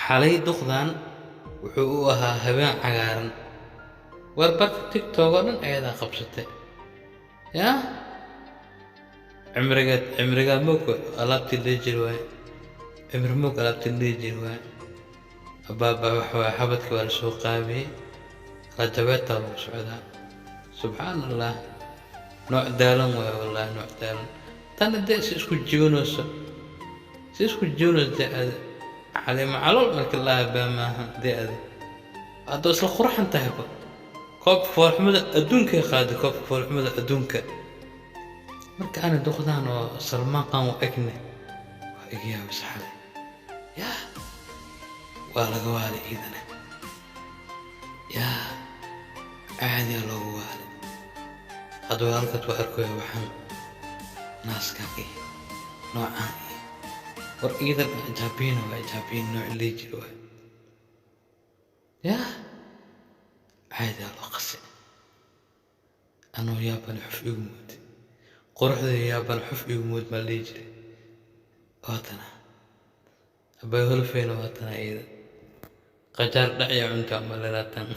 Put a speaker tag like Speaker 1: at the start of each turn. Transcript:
Speaker 1: xalay duqdan wuxuu u ahaa habeen cagaaran warbarka tiktok oo dhan ayadaa qabsatay yaa cimrigaad moog alaabtii la jiri waaye cimri moog alaabtii la jiri waaye abaaba waxaa xabadka waa lasoo qaabiyey rajabeetaa lagu socdaa subxaan allah nooc daalan waaye wallaahi nooc daalan tana dee si isku jiwanayso dee aad xalima calool marka la habaa maaha dee aad haddoo isla qurxan tahayba koobka foolxumada adduunkay qaaday koobka foolxumada adduunka marka ana duqdaan oo salmaan qaan u egne waa iga yaabis xalay yaa waa laga waali ciidana yaa caadiyaa loogu waali hadduu halkaad waa arkoya waxaan naaskan iyo noocaan iyo war ciidan jaabiina waa jaabiin nooc lii jiro waay yaa caadiyaa loo qasay anuu yaabana xuf igu mooday quruxda yaabana xuf igu mood maa lii jiray waatana abay holfeyna waatana ciidan qajaar dhacya cunta ama lelaatan